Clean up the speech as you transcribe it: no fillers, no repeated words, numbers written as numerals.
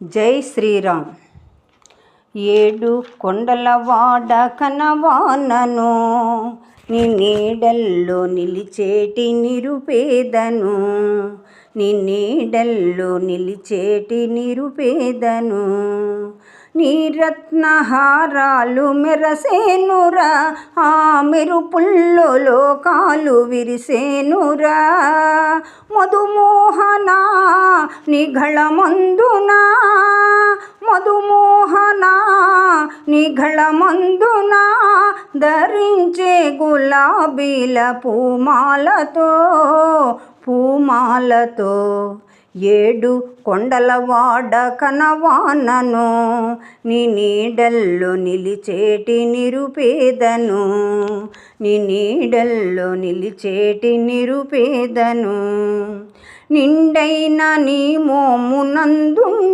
జై శ్రీరామ్. ఏడు కొండలవాడ కనవానను, నీ నీడల్లో నిలిచేటి నిరుపేదను, నీ నీడల్లో నిలిచేటి నిరుపేదను. నీ రత్నహారాలు మెరసేనురా, ఆ మెరుపుల్లో లోకాలు విరిసేనురా. మధుమోహనా నిఘళమందునా, మధుమోహనా నిఘళమందునా ధరించే గులాబీల పూమాలతో ఏడు కొండలవాడ కనవానను, నీ నీడల్లో నిలిచేటి నిరుపేదను, నీ నీడల్లో నిలిచేటి నిరుపేదను. నిండైన నీ మోమునందుండి